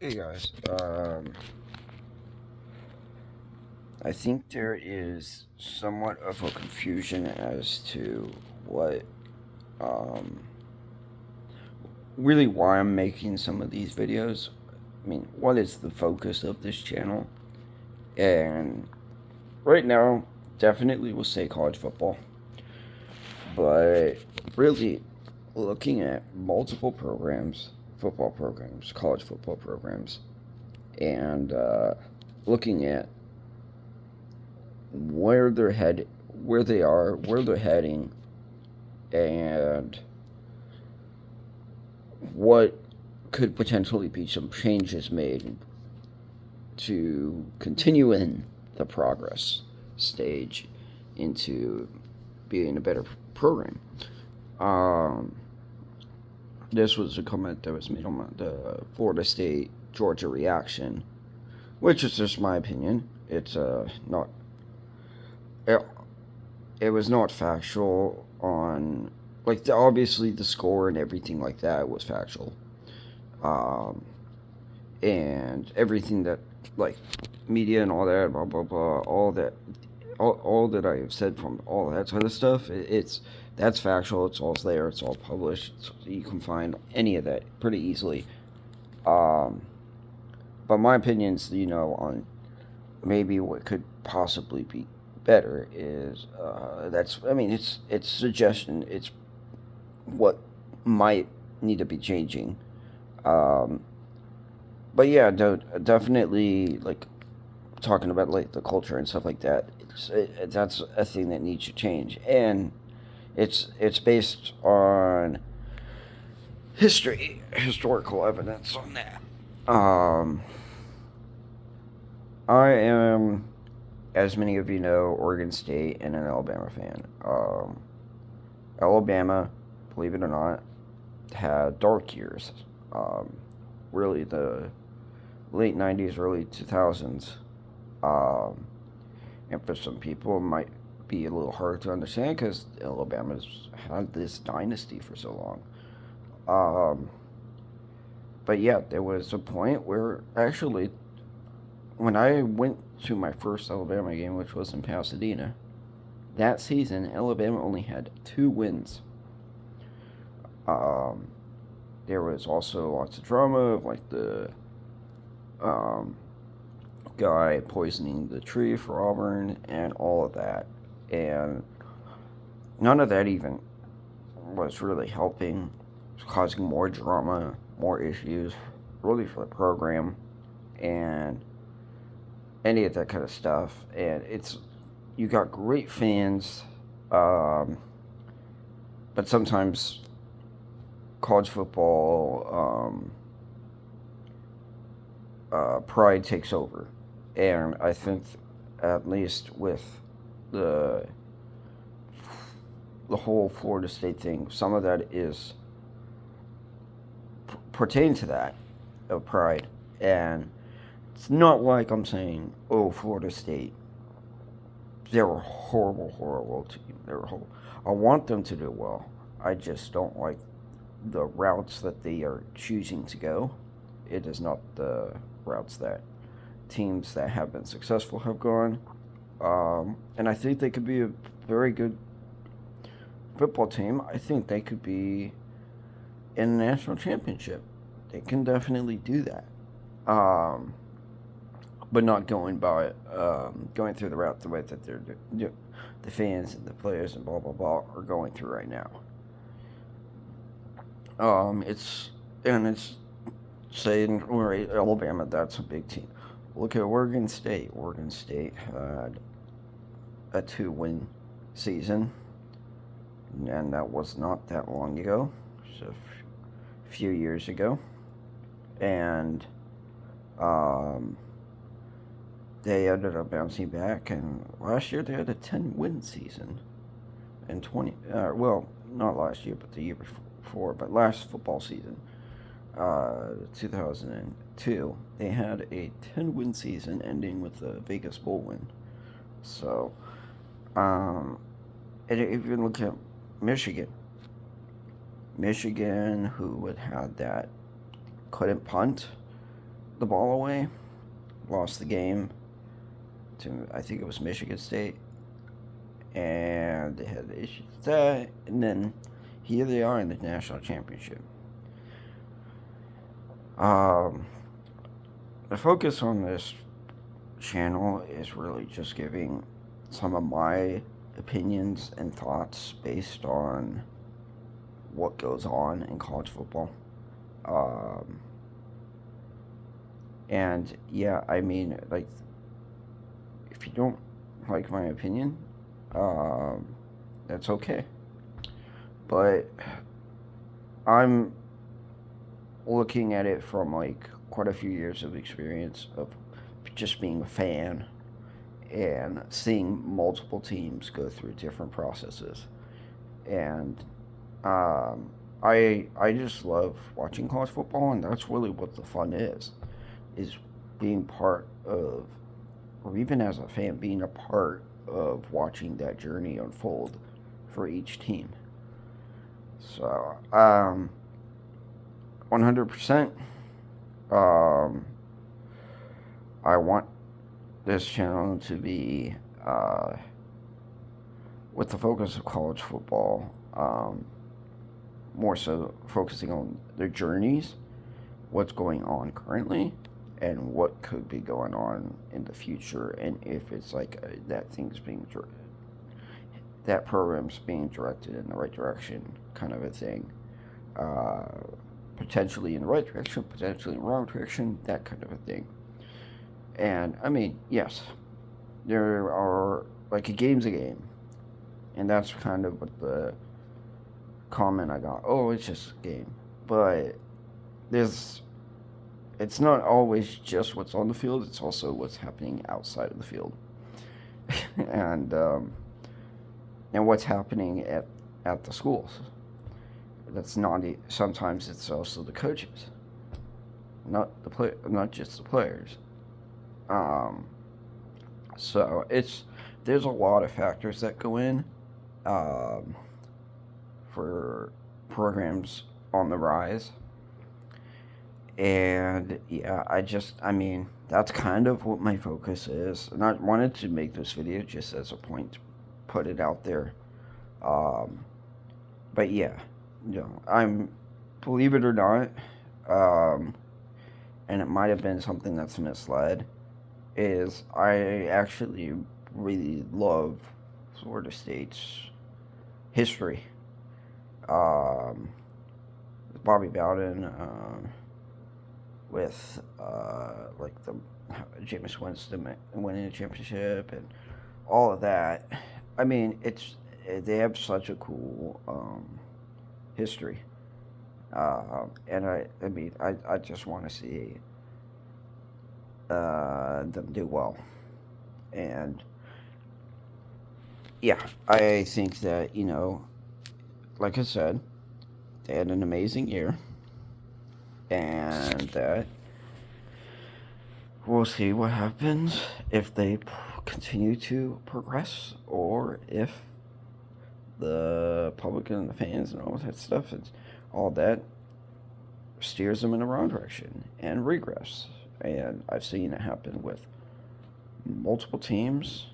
Hey guys, I think there is somewhat of a confusion as to what, um, really why I'm making some of these videos. I mean, what is the focus of this channel? And right now, definitely we'll say college football, but really looking at multiple programs, football programs, college football programs, and looking at where they're headed, where they are, where they're heading, and what could potentially be some changes made to continue in the progress stage into being a better program. Um, this was a comment that was made on the Florida State Georgia reaction, which is just my opinion. It's not it, it was not factual on obviously the score and everything like that was factual, um, and everything that like media and all that blah blah blah all that I have said from all that sort of stuff, that's factual. It's all there. It's all published. You can find any of that pretty easily. Um, but my opinions, on maybe what could possibly be better is that's I mean it's suggestion. It's what might need to be changing. Um, but yeah, definitely like talking about like the culture and stuff like that. That's a thing that needs to change, and it's based on historical evidence on that. Um, I am, as many of you know, Oregon State and an Alabama fan. Alabama, believe it or not, had dark years. Um, really, the late 90s, early 2000s. Um, and for some people, it might be a little hard to understand because Alabama's had this dynasty for so long. Um, but yeah, there was a point where actually, when I went to my first Alabama game, which was in Pasadena, that season, Alabama only had 2 wins. Um, there was also lots of drama of like the um, guy poisoning the tree for Auburn and all of that. And none of that even was really helping. It was causing more drama, more issues, really for the program and any of that kind of stuff. And you got great fans, um, but sometimes college football pride takes over. And I think, at least with the the whole Florida State thing, some of that is pertain to that of pride. And it's not like I'm saying, oh, Florida State, they're a horrible, horrible team. They're horrible. I want them to do well. I just don't like the routes that they are choosing to go. It is not the routes that teams that have been successful have gone. And I think they could be a very good football team. I think they could be in a national championship. They can definitely do that. Um, but not going through the route the way that the fans and the players and blah blah blah are going through right now. It's saying Alabama, that's a big team. Look at Oregon State. Oregon State had a 2-win season, and that was not that long ago. Just a few years ago, and um, they ended up bouncing back. And last year they had a 10-win season, and 20. Well, not last year, but the year before. But last football season, 2002, they had a 10-win season ending with a Vegas Bowl win. So, um, and if you look at Michigan, who had that couldn't punt, the ball away, lost the game to, I think it was Michigan State, and they had issues with that, and then here they are in the national championship. The focus on this channel is really just giving some of my opinions and thoughts based on what goes on in college football. And yeah, I mean, like, if you don't like my opinion, that's okay. But I'm looking at it from like quite a few years of experience of just being a fan and seeing multiple teams go through different processes. And I just love watching college football, and that's really what the fun is being part of, or even as a fan, being a part of watching that journey unfold for each team. So, 100%, I want this channel to be, with the focus of college football, more so focusing on their journeys, what's going on currently, and what could be going on in the future, and if it's like that program's being directed in the right direction, kind of a thing. Potentially in the right direction, potentially in the wrong direction, that kind of a thing. And I mean, yes, there are, like, a game's a game, and that's kind of what the comment I got. Oh, it's just a game, but it's not always just what's on the field. It's also what's happening outside of the field, and what's happening at the schools. That's not. Sometimes it's also the coaches, not just the players. So there's a lot of factors that go in for programs on the rise. And yeah, I mean, that's kind of what my focus is. And I wanted to make this video just as a point to put it out there. But yeah, believe it or not, and it might have been something that's misled, is I actually really love Florida State's history. Bobby Bowden, with like the Jameis Winston winning a championship and all of that. I mean, they have such a cool history, and I mean, I just want to see them do well, and yeah, I think that, like I said, they had an amazing year, and that we'll see what happens if they continue to progress, or if the public and the fans and all that stuff, all that steers them in the wrong direction and regress. And I've seen it happen with multiple teams,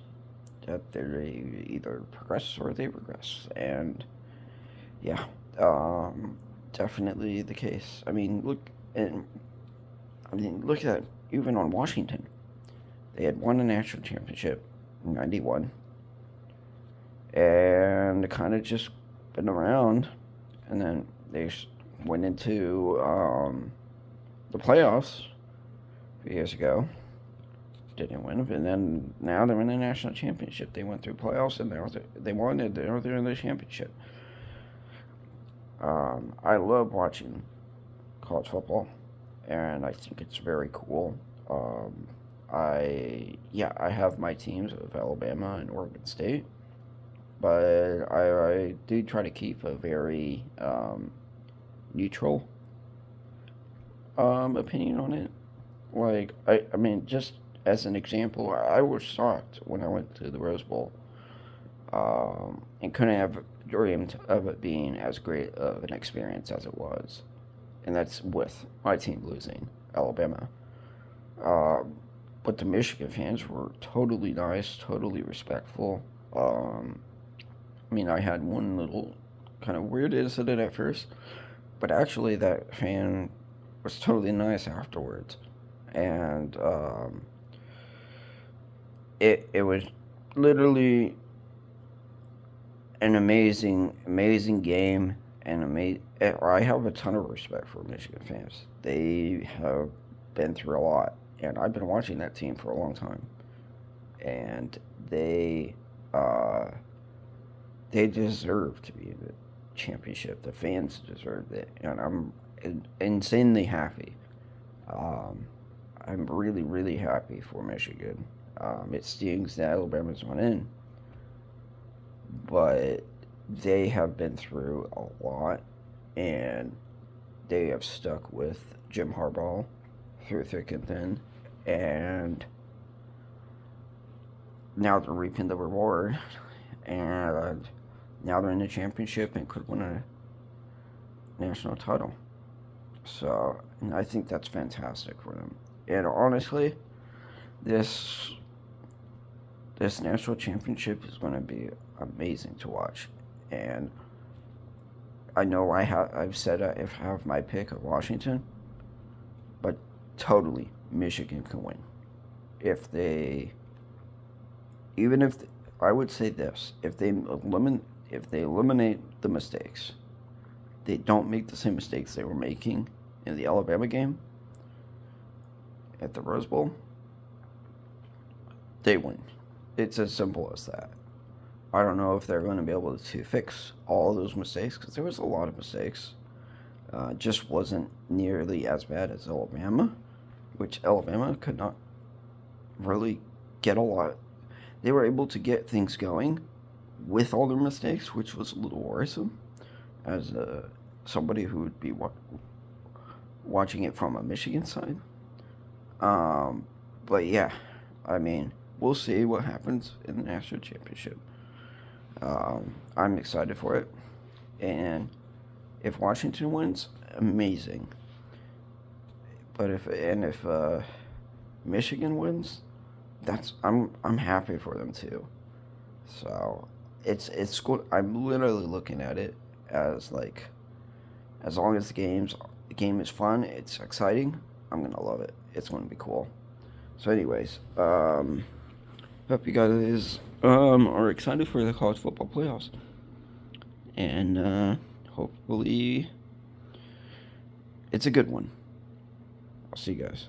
that they either progress or they regress. And yeah, definitely the case. I mean, look at, even on Washington. They had won a national championship in '91, and kind of just been around, and then they went into the playoffs a few years ago. Didn't win, and then now they're in the national championship. They went through playoffs, and they won, and they're in the championship. I love watching college football, and I think it's very cool. I have my teams of Alabama and Oregon State, but I do try to keep a very neutral opinion on it. Like, I mean, just as an example, I was shocked when I went to the Rose Bowl, and couldn't have dreamed of it being as great of an experience as it was. And that's with my team losing, Alabama. Uh, but the Michigan fans were totally nice, totally respectful. I mean, I had one little kind of weird incident at first, but actually, that fan was totally nice afterwards. And it was literally an amazing game. And I have a ton of respect for Michigan fans. They have been through a lot, and I've been watching that team for a long time. And uh, they deserve to be in the championship. The fans deserve it, and I'm insanely happy. Um, I'm really happy for Michigan. It stings that Alabama's not in, but they have been through a lot, and they have stuck with Jim Harbaugh through thick and thin, and now they're reaping the reward, and now they're in the championship and could win a national title. So, and I think that's fantastic for them. And honestly, this this national championship is going to be amazing to watch. And I know I've said if I have my pick of Washington, but totally Michigan can win if they even if I would say this if they eliminate the mistakes, they don't make the same mistakes they were making in the Alabama game at the Rose Bowl, they win. It's as simple as that. I don't know if they're going to be able to fix all of those mistakes because there was a lot of mistakes. Just wasn't nearly as bad as Alabama, which Alabama could not really get a lot. They were able to get things going with all their mistakes, which was a little worrisome as somebody who would be watching it from a Michigan side. But yeah, I mean, we'll see what happens in the national championship. I'm excited for it, and if Washington wins, amazing. But if Michigan wins, I'm happy for them too. So it's cool. I'm literally looking at it as like as long as the game is fun, it's exciting. I'm gonna love it. It's gonna be cool. So, anyways, hope you guys are excited for the college football playoffs, and hopefully it's a good one. I'll see you guys.